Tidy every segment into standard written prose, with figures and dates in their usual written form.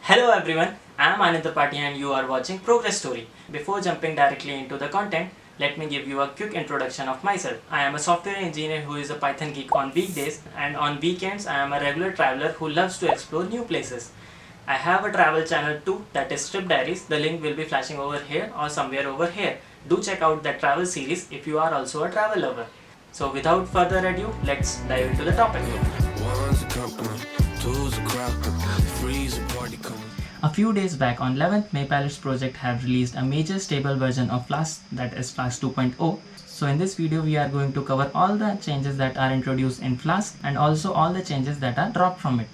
Hello everyone, I am Anand Tripathi and you are watching Progress Story. Before jumping directly into the content, let me give you a quick introduction of myself. I am a software engineer who is a Python geek on weekdays, and on weekends I am a regular traveler who loves to explore new places. I have a travel channel too, that is Trip Diaries. The link will be flashing over here or somewhere over here. Do check out that travel series if you are also a travel lover. So without further ado, let's dive into the topic. A few days back on 11th May, Palace Project have released a major stable version of Flask, that is Flask 2.0. So in this video we are going to cover all the changes that are introduced in Flask and also all the changes that are dropped from it.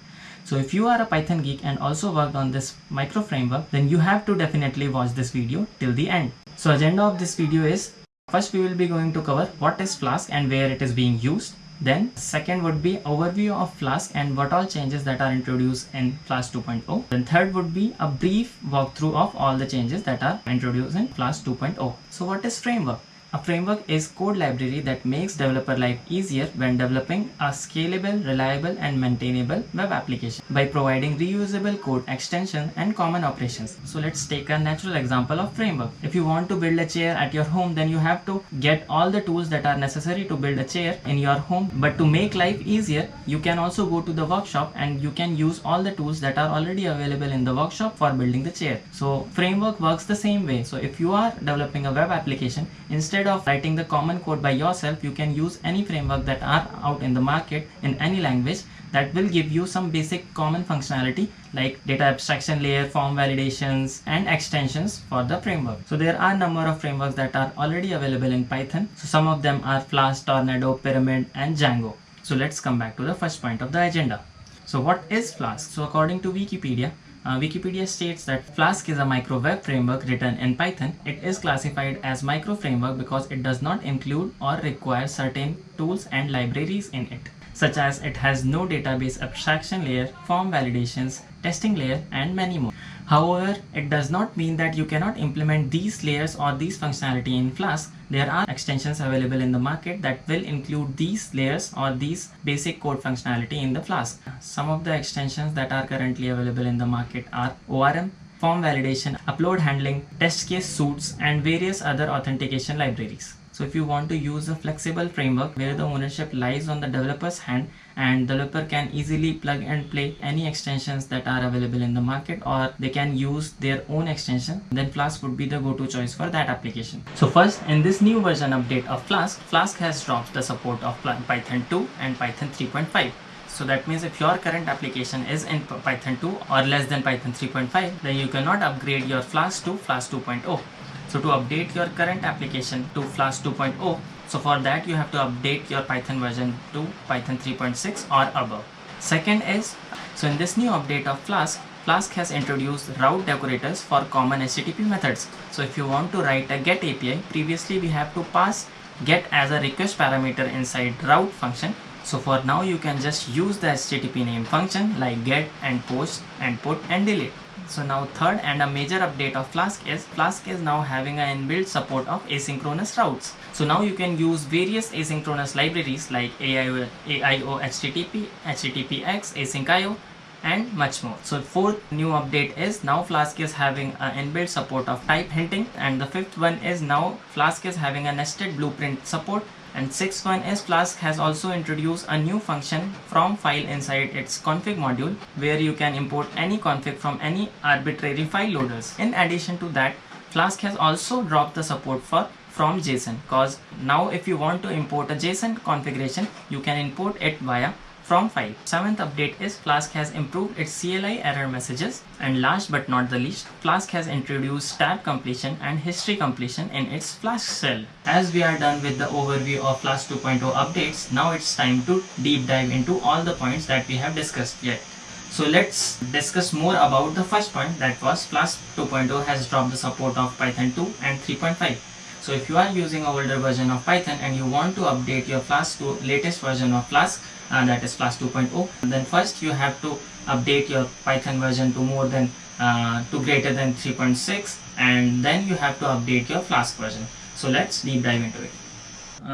So if you are a Python geek and also worked on this micro framework, then you have to definitely watch this video till the end. So agenda of this video is, first we will be going to cover what is Flask and where it is being used. Then second would be overview of Flask and what all changes that are introduced in Flask 2.0. Then third would be a brief walkthrough of all the changes that are introduced in Flask 2.0. So what is framework? A framework is code library that makes developer life easier when developing a scalable, reliable and maintainable web application by providing reusable code extensions and common operations. So let's take a natural example of framework. If you want to build a chair at your home, then you have to get all the tools that are necessary to build a chair in your home. But to make life easier, you can also go to the workshop and you can use all the tools that are already available in the workshop for building the chair. So framework works the same way. So if you are developing a web application, instead of writing the common code by yourself, you can use any framework that are out in the market in any language that will give you some basic common functionality like data abstraction layer, form validations and extensions for the framework. So there are a number of frameworks that are already available in Python. So some of them are Flask, Tornado, Pyramid and Django. So let's come back to the first point of the agenda. So what is Flask? So according to Wikipedia, Wikipedia states that Flask is a micro web framework written in Python. It is classified as micro framework because it does not include or require certain tools and libraries in it, such as it has no database abstraction layer, form validations, testing layer and many more. However, it does not mean that you cannot implement these layers or these functionality in Flask. There are extensions available in the market that will include these layers or these basic code functionality in the Flask. Some of the extensions that are currently available in the market are ORM, form validation, upload handling, test case suites and various other authentication libraries. So if you want to use a flexible framework where the ownership lies on the developer's hand and developer can easily plug and play any extensions that are available in the market, or they can use their own extension, then Flask would be the go-to choice for that application. So first, in this new version update of Flask, Flask has dropped the support of Python 2 and Python 3.5. So that means if your current application is in Python 2 or less than Python 3.5, then you cannot upgrade your Flask to Flask 2.0. So to update your current application to Flask 2.0, so for that you have to update your Python version to Python 3.6 or above. Second is, so in this new update of Flask, Flask has introduced route decorators for common HTTP methods. So if you want to write a GET API, previously we have to pass GET as a request parameter inside route function. So for now you can just use the HTTP name function like get and post and put and delete. So now third and a major update of Flask is now having an inbuilt support of asynchronous routes. So now you can use various asynchronous libraries like AIO HTTP, HTTPX, AsyncIO and much more. So fourth new update is now Flask is having an inbuilt support of type hinting, and the fifth one is now Flask is having a nested blueprint support. And sixth one is Flask has also introduced a new function from file inside its config module where you can import any config from any arbitrary file loaders. In addition to that, Flask has also dropped the support for from JSON, because now if you want to import a JSON configuration, you can import it via from file. Seventh update is Flask has improved its CLI error messages, and last but not the least, Flask has introduced tab completion and history completion in its Flask shell. As we are done with the overview of Flask 2.0 updates, now it's time to deep dive into all the points that we have discussed yet. So let's discuss more about the first point, that was Flask 2.0 has dropped the support of Python 2 and 3.5. So if you are using an older version of Python and you want to update your Flask to latest version of Flask, that is Flask 2.0, then first you have to update your Python version to more than to greater than 3.6, and then you have to update your Flask version. So let's deep dive into it.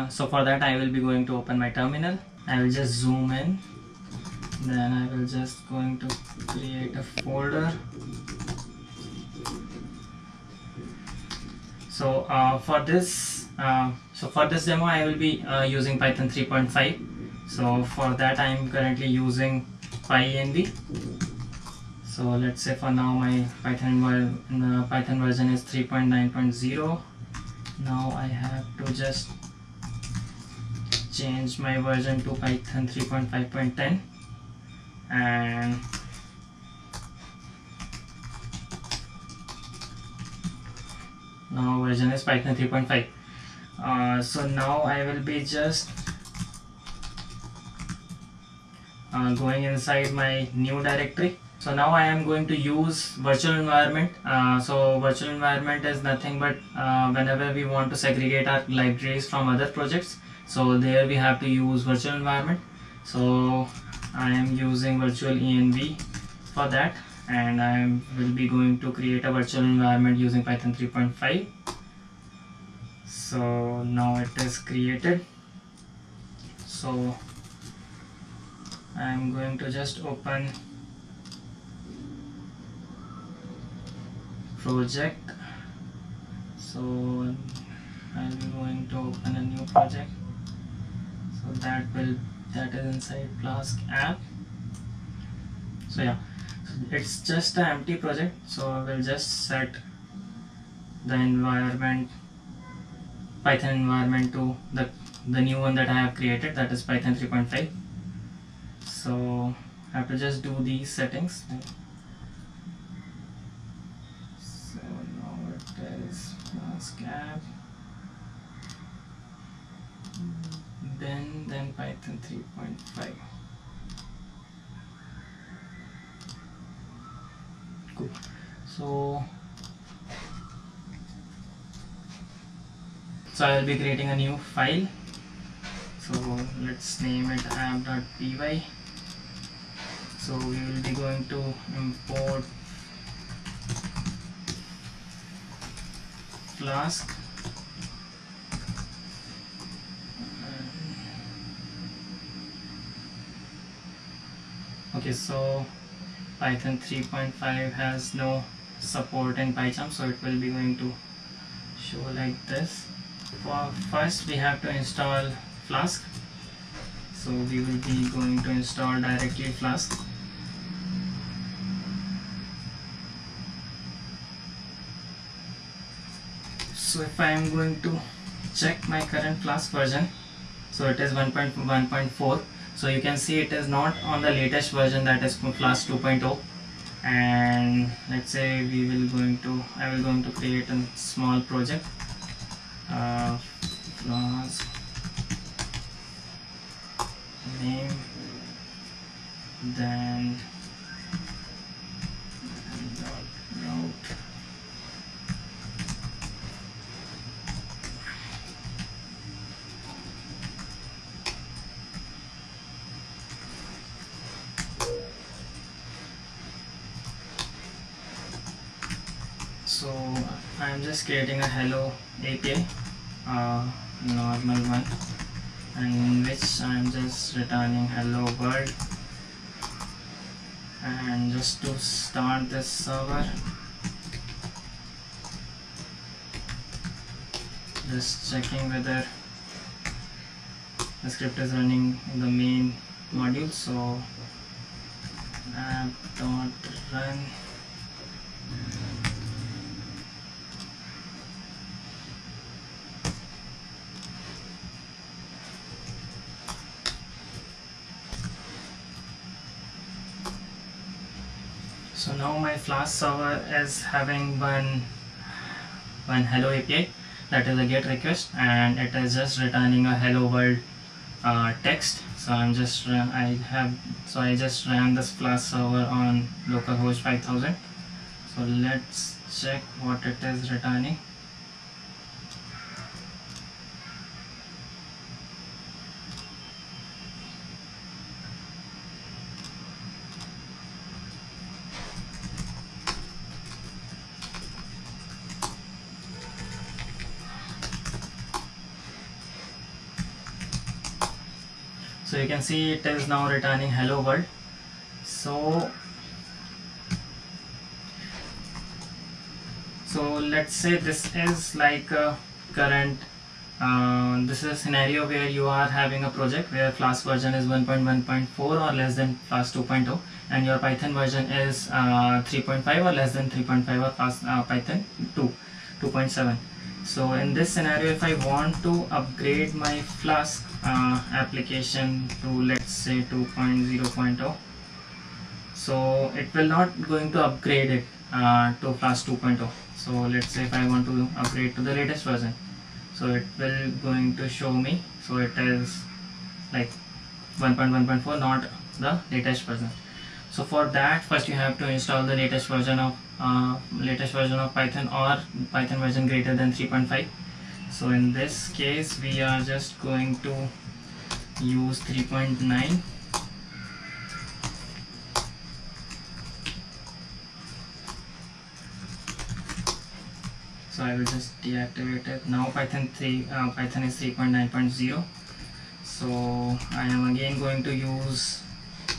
So for that I will be going to open my terminal. I will just zoom in Then I will just going to create a folder. So for this demo I will be using Python 3.5. so for that I am currently using PyEnv. So let's say for now my Python version is 3.9.0. now I have to just change my version to Python 3.5.10, and now version is Python 3.5. So now I will be just going inside my new directory. So now I am going to use virtual environment. So virtual environment is nothing but whenever we want to segregate our libraries from other projects, so there we have to use virtual environment. So I am using virtual env for that, and I will be going to create a virtual environment using Python 3.5. so now it is created. So I am going to just open project. So I'll be going to open a new project. So that is inside Flask app. So yeah, so it's just an empty project. So I will just set the environment, Python environment, to the new one that I have created, that is Python 3.5. so I have to just do these settings. So now it is Flask app, then Python 3.5. Cool. So I will be creating a new file. So let's name it app.py. So we will be going to import Flask. Okay, so Python 3.5 has no support in PyCharm, so it will be going to show like this. First we have to install Flask. So we will be going to install directly Flask. So if I am going to check my current Flask version, so it is 1.1.4. so you can see it is not on the latest version, that is Flask 2.0. and let's say I will going to create a small project, Flask name, then route. So I am just creating a hello API, normal one, and in which I am just returning hello world. And just to start this server, just checking whether the script is running in the main module. So app.run. So now my Flask server is having one hello API, that is a GET request, and it is just returning a hello world text. So I just ran this Flask server on localhost 5000. So let's check what it is returning. So you can see it is now returning hello world, So let's say this is like a current this is a scenario where you are having a project where Flask version is 1.1.4 or less than Flask 2.0, and your Python version is 3.5 or less than 3.5 or Flask Python 2.7. So in this scenario, if I want to upgrade my Flask application to, let's say, 2.0.0, so it will not going to upgrade it to Flask 2.0. So let's say if I want to upgrade to the latest version, so it will going to show me, so it is like 1.1.4, not the latest version. So for that, first you have to install the latest version of Python, or Python version greater than 3.5. So in this case we are just going to use 3.9. So I will just deactivate it. Now Python is 3.9.0. so I am again going to use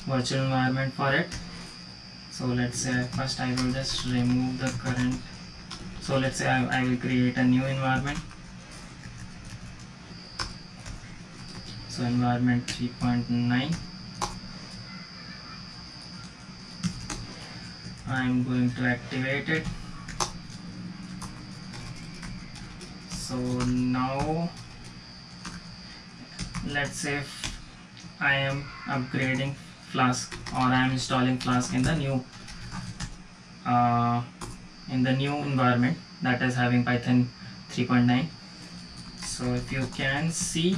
virtual environment for it. So let's say first I will just remove the current, so let's say I will create a new environment. So environment 3.9, I am going to activate it. So now let's say if I am upgrading Flask, or I am installing Flask in the new environment that is having Python 3.9. so if you can see,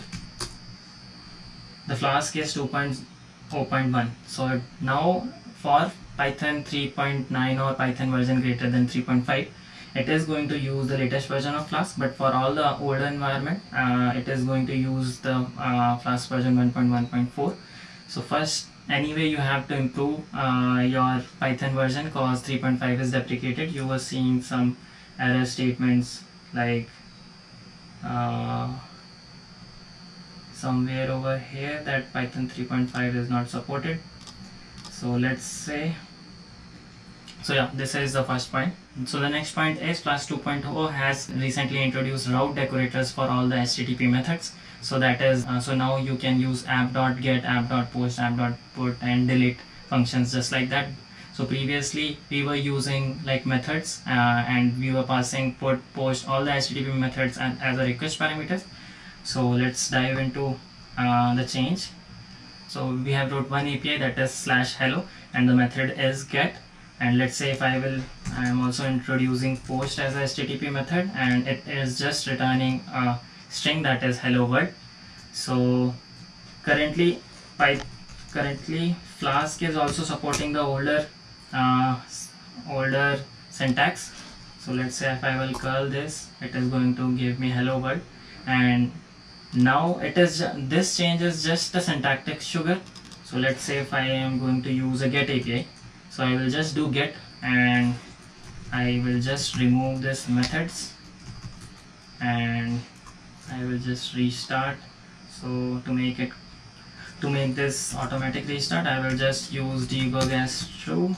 the Flask is 2.0.1. so now for Python 3.9 or Python version greater than 3.5, it is going to use the latest version of Flask, but for all the older environment, it is going to use the Flask version 1.1.4. so first, anyway, you have to improve your Python version, because 3.5 is deprecated. You were seeing some error statements like somewhere over here that Python 3.5 is not supported. So let's say, so yeah, this is the first point. So the next point is Flask 2.0 has recently introduced route decorators for all the HTTP methods. So that is so now you can use app.get, app.post, app.put and delete functions just like that. So previously we were using like methods and we were passing put, post, all the HTTP methods and as a request parameters. So let's dive into the change. So we have wrote one API that is /hello and the method is get. And let's say if I am also introducing post as a HTTP method, and it is just returning a string that is hello world. So currently Flask is also supporting the older syntax. So let's say if I will curl this, it is going to give me hello world, and now it is this change is just a syntactic sugar. So let's say if I am going to use a get API, so I will just do get and I will just remove this methods and I will just restart. So to make this automatic restart, I will just use debug as true.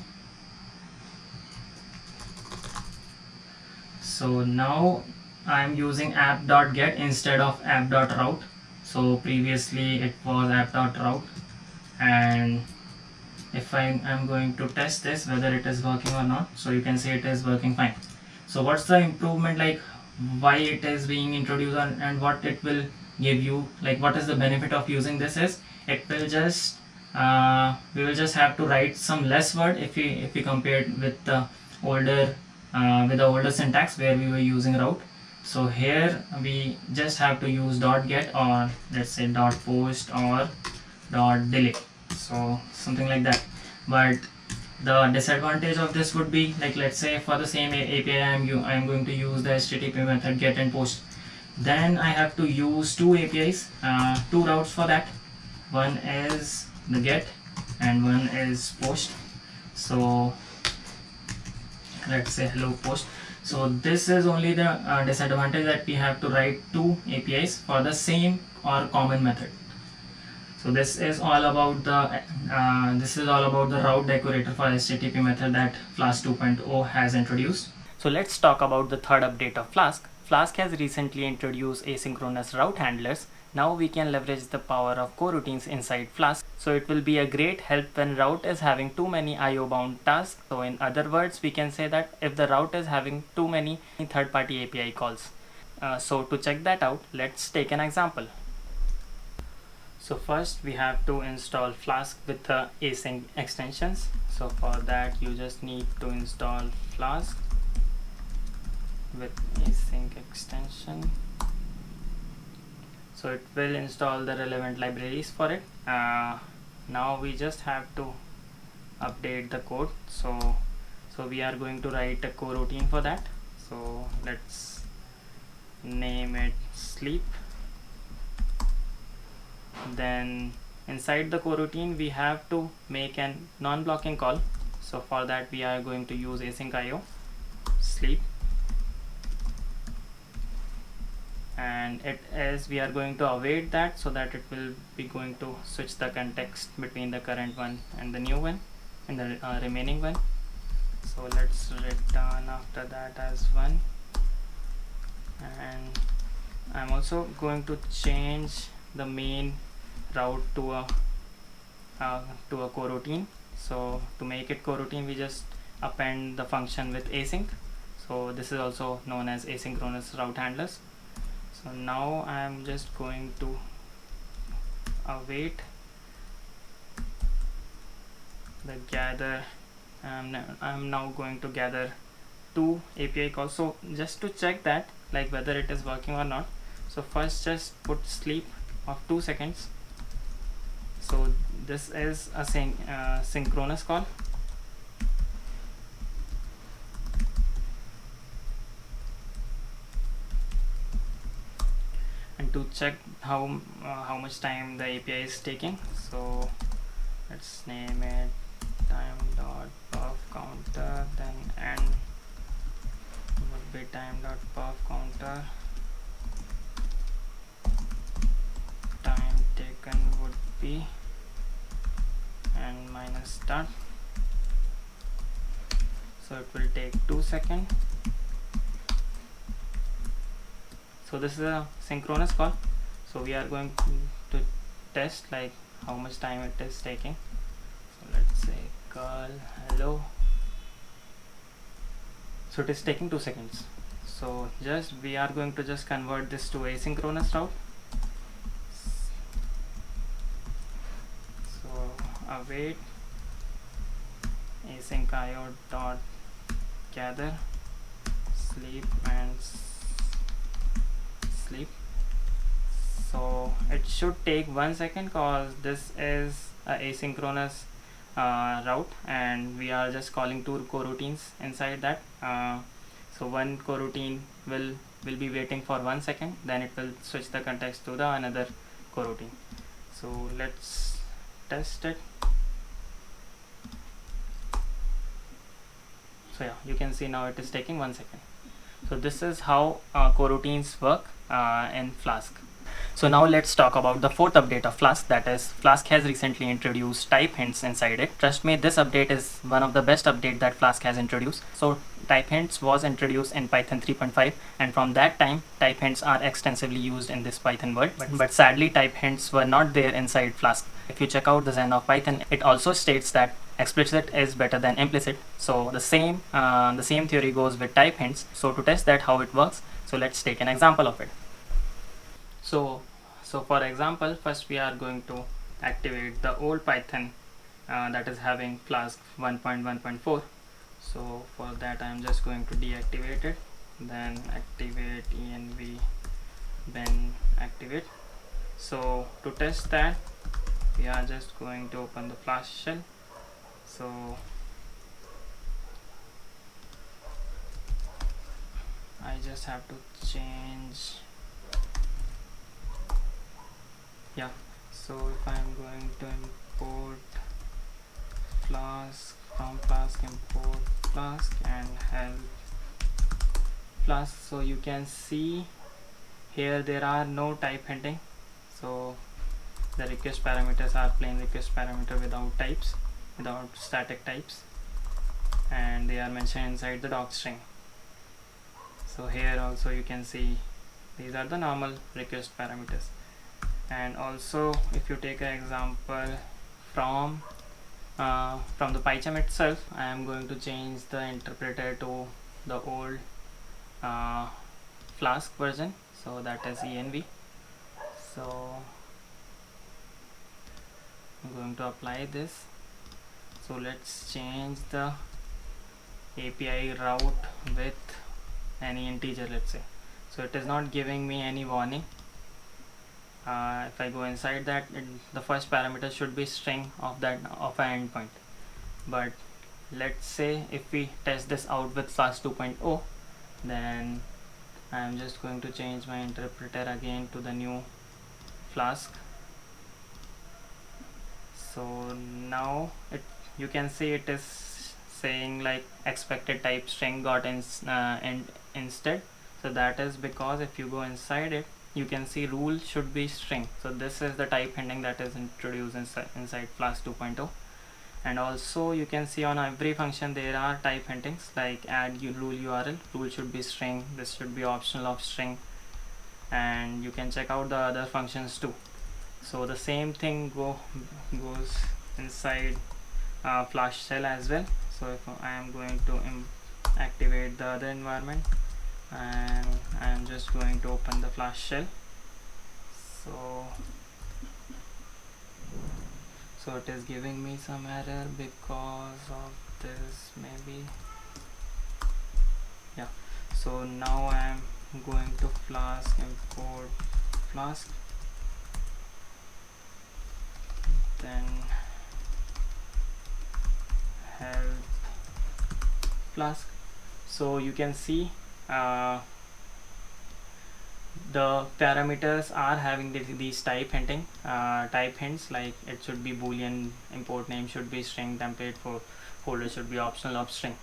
So now I am using app.get instead of app.route. So previously it was app.route, and if I am going to test this whether it is working or not, so you can see it is working fine. So what's the improvement, like why it is being introduced and what it will give you, like what is the benefit of using this is it will just we will just have to write some less word if we compare it with the older syntax where we were using route. So here we just have to use .get or let's say .post or .delete, so something like that. But the disadvantage of this would be, like let's say for the same API I am going to use the HTTP method get and post, then I have to use two APIs, two routes for that. One is the get and one is post. So let's say hello post. So this is only the disadvantage, that we have to write two APIs for the same or common method. So this is all about the route decorator for HTTP method that Flask 2.0 has introduced. So let's talk about the third update of Flask. Flask has recently introduced asynchronous route handlers. Now we can leverage the power of coroutines inside Flask. So it will be a great help when route is having too many IO bound tasks. So in other words, we can say that if the route is having too many third-party API calls. So to check that out, let's take an example. So first we have to install Flask with the async extensions. So for that you just need to install Flask with async extension. So it will install the relevant libraries for it. Now we just have to update the code. So we are going to write a coroutine for that. So let's name it sleep. Then inside the coroutine we have to make a non-blocking call. So for that we are going to use async IO sleep, and we are going to await that, so that it will be going to switch the context between the current one and the new one and the remaining one. So let's return after that as 1, and I'm also going to change the main route to a coroutine. So to make it coroutine we just append the function with async. So this is also known as asynchronous route handlers. So now I am just going to await the gather. I'm now going to gather 2 API calls. So just to check that like whether it is working or not, so first just put sleep of 2 seconds. So this is a synchronous call. And to check how much time the API is taking, so let's name it time.perf counter, then end would be time.perf counter, time taken would be and minus start. So it will take 2 seconds. So this is a synchronous call. So we are going to test like how much time it is taking. So let's say call hello. So it is taking 2 seconds. So we are going to just convert this to asynchronous route. Await async IO dot gather sleep and sleep. So it should take 1 second because this is a asynchronous route and we are just calling 2 coroutines inside that. So one coroutine will be waiting for 1 second, then it will switch the context to the another coroutine. So let's test it. So yeah, you can see now it is taking 1 second. So this is how coroutines work in Flask. So now let's talk about the fourth update of Flask, that is Flask has recently introduced type hints inside it. Trust me, this update is one of the best updates that Flask has introduced. So type hints was introduced in Python 3.5 and from that time type hints are extensively used in this Python world, but sadly type hints were not there inside Flask. If you check out the Zen of Python, it also states that explicit is better than implicit. So the same theory goes with type hints. So to test that how it works, so let's take an example of it. So for example, first we are going to activate the old Python that is having Flask 1.1.4. So for that I am just going to deactivate it, then activate env then activate. So to test that we are just going to open the Flask shell. So I just have to change, yeah. So if I'm going to import Flask, from Flask import Flask and help Flask, so you can see here there are no type hinting. So the request parameters are plain request parameter without types, without static types, and they are mentioned inside the doc string. So here also you can see these are the normal request parameters. And also if you take an example from the PyCharm itself, I am going to change the interpreter to the old Flask version, so that is env. So I'm going to apply this. So let's change the API route with any integer, let's say. So it is not giving me any warning. If I go inside that, the first parameter should be string of an endpoint. But let's say if we test this out with Flask 2.0, then I am just going to change my interpreter again to the new Flask. So now you can see it is saying like expected type string got instead. So that is because if you go inside it, you can see rule should be string. So this is the type hinting that is introduced inside Flask 2.0. And also you can see on every function there are type hintings like add rule URL, rule should be string, this should be optional of string, and you can check out the other functions too. So the same thing goes inside Flask shell as well. So if I am going to activate the other environment, and I am just going to open the Flask shell. So it is giving me some error because of this, maybe. Yeah, so now I am going to Flask, import Flask, then help Flask. So you can see the parameters are having these type hints, like it should be boolean, import name should be string, template for folder should be optional of string.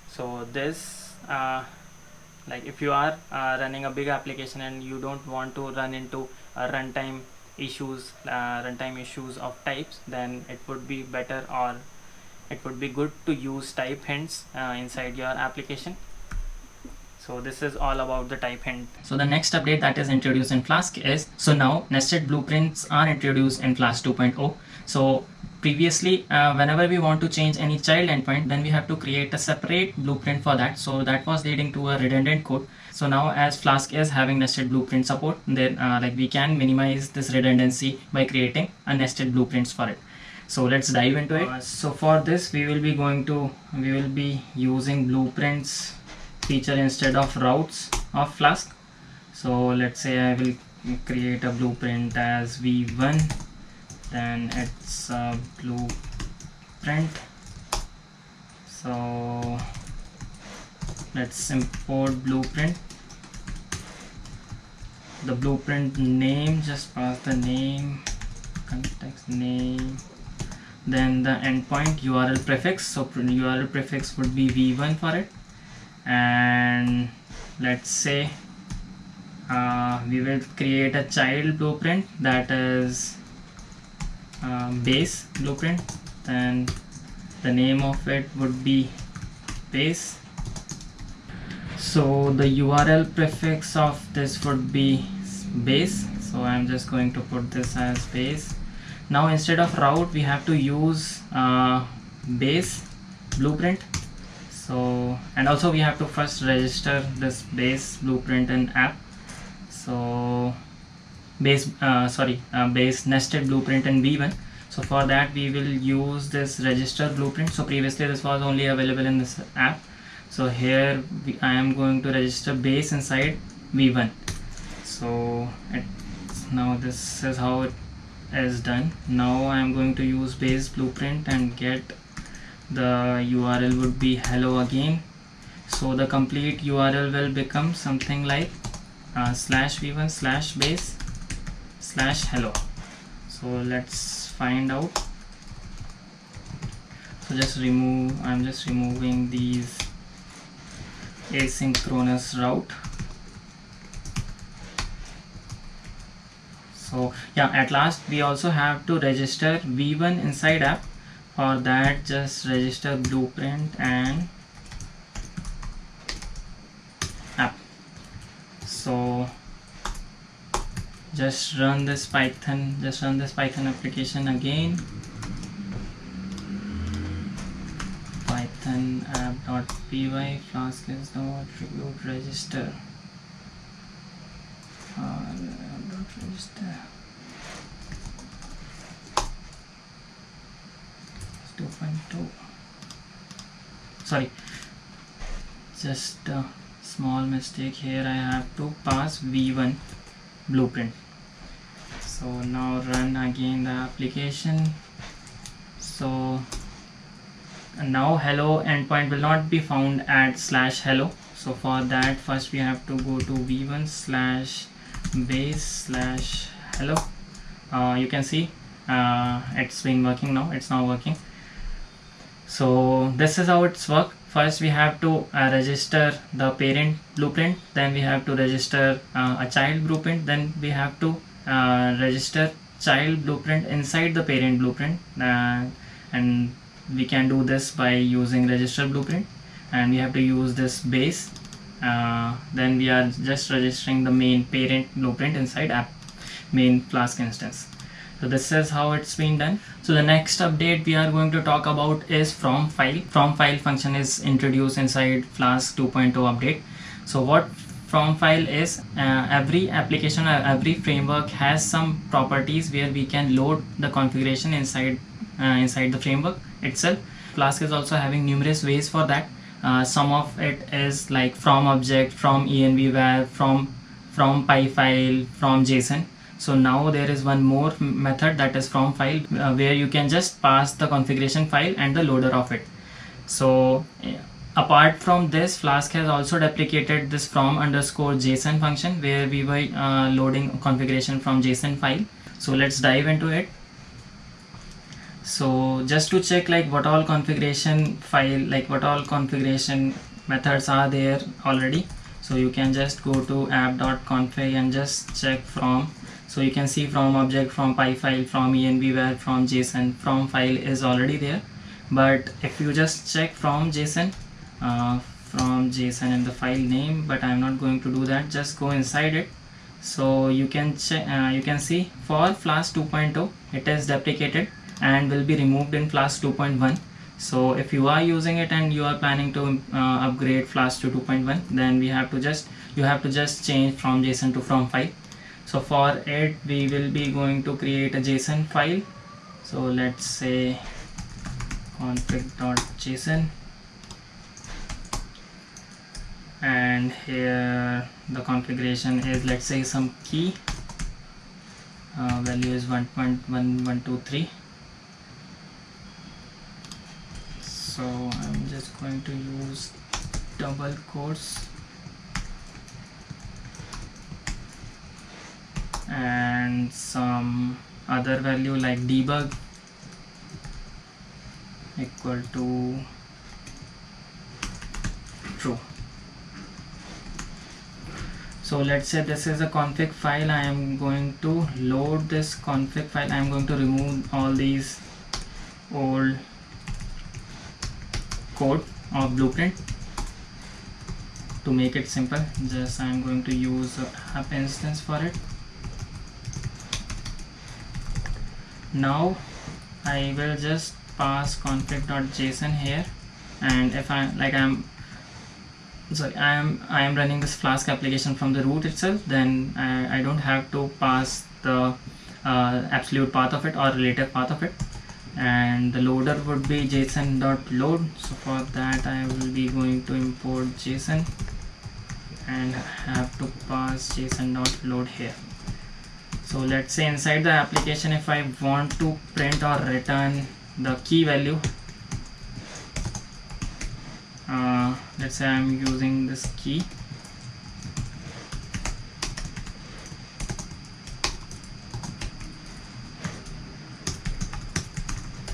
So this like if you are running a big application and you don't want to run into runtime issues of types, then it would be better, or it would be good to use type hints inside your application. So this is all about the type hint. So the next update that is introduced in Flask is, so now nested blueprints are introduced in Flask 2.0. So previously whenever we want to change any child endpoint, then we have to create a separate blueprint for that. So that was leading to a redundant code. So now as Flask is having nested blueprint support, then like we can minimize this redundancy by creating a nested blueprints for it. So let's dive into it. So for this we will be using blueprints feature instead of routes of Flask. So let's say I will create a blueprint as v1, then it's a blueprint. So let's import blueprint. The blueprint name, just pass the name, context name, then the endpoint URL prefix. So URL prefix would be v1 for it. And let's say we will create a child blueprint that is base blueprint, then the name of it would be base. So the URL prefix of this would be base, so I'm just going to put this as base. Now instead of route we have to use base blueprint. So, and also we have to first register this base blueprint in app. So base nested blueprint in v1. So for that we will use this register blueprint. So previously this was only available in this app. So here I am going to register base inside v1. So now this is how it is done. Now I am going to use base blueprint and get the URL would be hello again. So the complete URL will become something like /v1/base/hello. So let's find out. So I'm just removing these asynchronous route. So yeah, at last we also have to register v1 inside app. For that, just register blueprint and app. So just run this Python application again. Python app.py flask is no attribute register. Register 2.2. Sorry, just a small mistake here. I have to pass v1 blueprint. So now run again the application. So now hello endpoint will not be found at /hello. So for that, first we have to go to v1/base/hello. You can see it's been working now. It's now working. So this is how it's work. First we have to register the parent blueprint, then we have to register a child blueprint, then we have to register child blueprint inside the parent blueprint, and we can do this by using register blueprint, and we have to use this base. Then we are just registering the main parent blueprint inside app main Flask instance. So this is how it's been done. So the next update we are going to talk about is from file. From file function is introduced inside Flask 2.0 update. So what from file is, every application or every framework has some properties where we can load the configuration inside the framework itself. Flask is also having numerous ways for that. Some of it is like from object, from env-var, from pyfile, from JSON. So now there is one more method, that is from file, where you can just pass the configuration file and the loader of it. So apart from this, Flask has also deprecated this from_JSON function, where we were loading configuration from JSON file. So let's dive into it. So just to check like what all configuration file, like what all configuration methods are there already. So you can just go to app.config and just check from. So you can see from object, from pyfile, from env-var, from JSON, from file is already there. But if you just check from JSON in the file name, but I'm not going to do that. Just go inside it. So you can check, you can see for Flask 2.0 it is deprecated and will be removed in Flask 2.1. So if you are using it and you are planning to upgrade Flask to 2.1, then you have to just change from JSON to from file. So for it we will be going to create a JSON file. So let's say config.json, and here the configuration is, let's say, some key, value is 1.1123. So I'm just going to use double quotes and some other value like debug equal to true. So let's say this is a config file. I am going to load this config file. I am going to remove all these old code of blueprint to make it simple. Just I am going to use a app instance for it. Now I will just pass config.json here, and if I am running this Flask application from the root itself, then I don't have to pass the absolute path of it or relative path of it, and the loader would be json.load. So for that I will be going to import JSON and have to pass json.load here. So let's say inside the application, if I want to print or return the key value, let's say I'm using this key.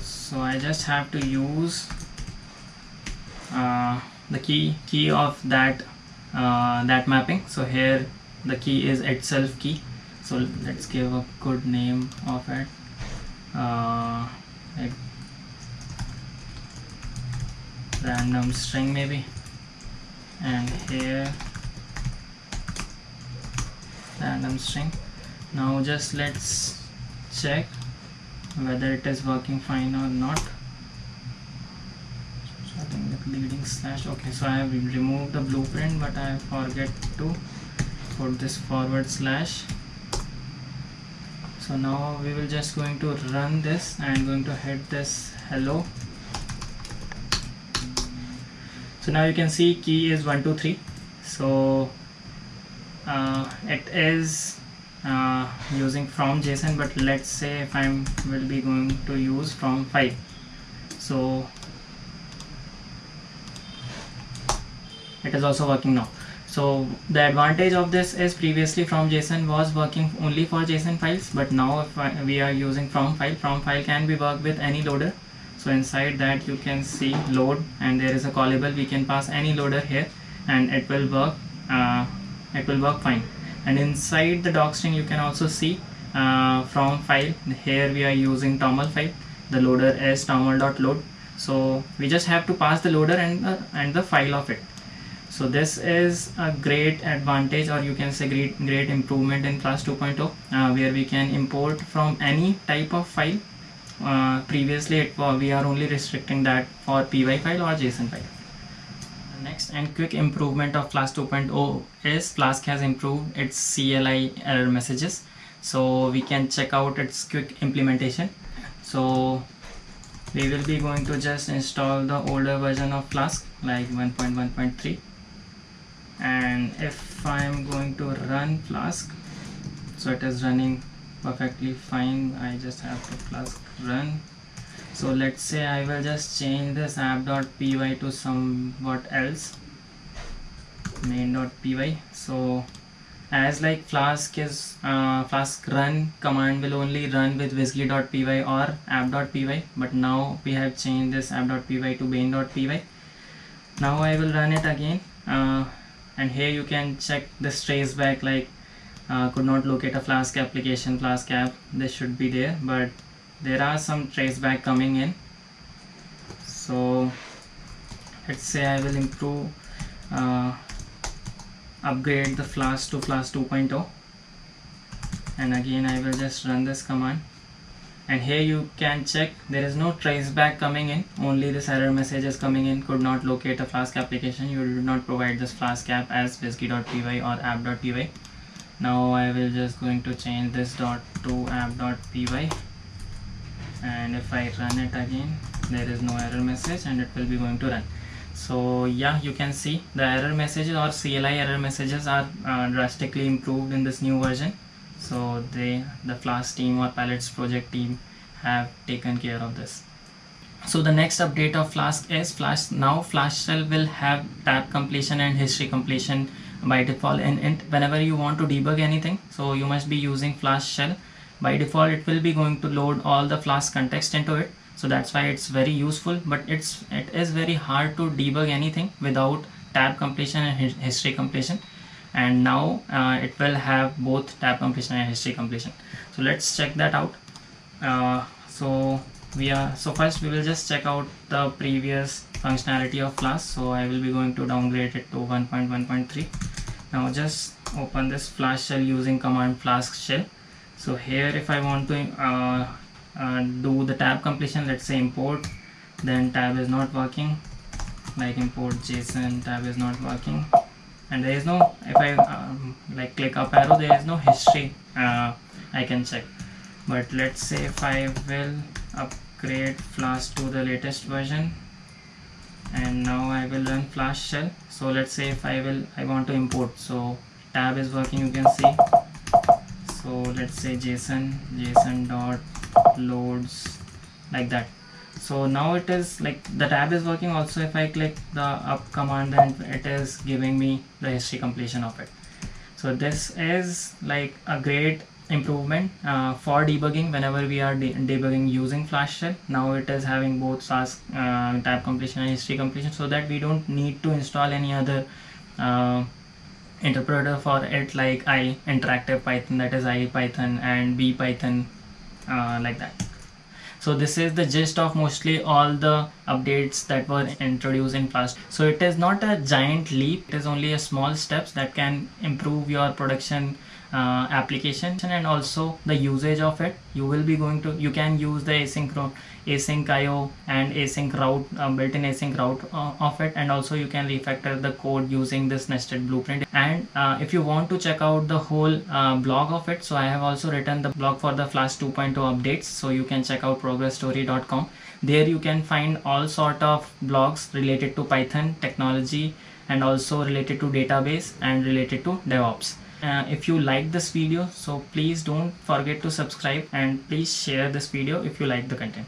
So I just have to use the key of that mapping. So here the key is itself key. So let's give a good name of it, like random string maybe, and here random string. Now just let's check whether it is working fine or not. Starting with leading slash. Okay, so I have removed the blueprint, but I forget to put this forward slash. So now we will just going to run this and going to hit this hello. So now you can see key is 123. So it is using from JSON, but let's say if I will be going to use from file. So it is also working now. So the advantage of this is previously from JSON was working only for JSON files, but now if we are using from file can be worked with any loader. So inside that you can see load, and there is a callable. We can pass any loader here and it will work fine. And inside the doc string you can also see from file. Here we are using toml file. The loader is toml.load. So we just have to pass the loader and the file of it. So this is a great advantage, or you can say great improvement in Flask 2.0, where we can import from any type of file. Previously we are only restricting that for py file or JSON file. The next and quick improvement of Flask 2.0 is Flask has improved its CLI error messages. So we can check out its quick implementation. So we will be going to just install the older version of Flask, like 1.1.3, and if I'm going to run Flask, so it is running perfectly fine. I just have to Flask run. So let's say I will just change this app.py to somewhat else, main.py. So as like Flask is Flask run command will only run with whiskey.py or app.py, but now we have changed this app.py to main.py. Now I will run it again, and here you can check this traceback, like could not locate a Flask application, Flask app. This should be there, but there are some traceback coming in. So let's say I will improve upgrade the Flask to Flask 2.0, and again I will just run this command, and here you can check there is no traceback coming in, only this error message is coming in, could not locate a Flask application, you do not provide this Flask app as whiskey.py or app.py. Now I will just going to change this dot to app.py, and if I run it again, there is no error message and it will be going to run. So yeah, you can see the error messages or CLI error messages are drastically improved in this new version. So the Flask team or Palettes project team have taken care of this. So the next update of Flask is now Flask shell will have tab completion and history completion by default, and whenever you want to debug anything, so you must be using Flask shell. By default it will be going to load all the Flask context into it. So that's why it's very useful, but it is very hard to debug anything without tab completion and history completion. And now it will have both tab completion and history completion. So let's check that out. So first we will just check out the previous functionality of Flask. So I will be going to downgrade it to 1.1.3. Now just open this Flask shell using command Flask shell. So here if I want to do the tab completion, let's say import, then tab is not working, like import JSON, tab is not working, and there is no, if I like click up arrow, there is no history I can check. But let's say if I will upgrade Flask to the latest version, and now I will run Flask shell. So let's say if I want to import, so tab is working, you can see. So let's say JSON dot loads, like that. So now it is like the tab is working. Also if I click the up command, then it is giving me the history completion of it. So this is like a great improvement for debugging whenever we are debugging using Flask shell. Now it is having both Flask tab completion and history completion, so that we don't need to install any other interpreter for it, like interactive Python, that is IPython, and BPython, like that. So this is the gist of mostly all the updates that were introduced in Flask. So it is not a giant leap, it is only a small steps that can improve your production application and also the usage of it. You can use the async IO and async route, built-in async route of it, and also you can refactor the code using this nested blueprint. And if you want to check out the whole blog of it, so I have also written the blog for the Flask 2.0 updates, so you can check out progressstory.com. There you can find all sort of blogs related to Python technology and also related to database and related to DevOps. If you like this video, so please don't forget to subscribe and please share this video if you like the content.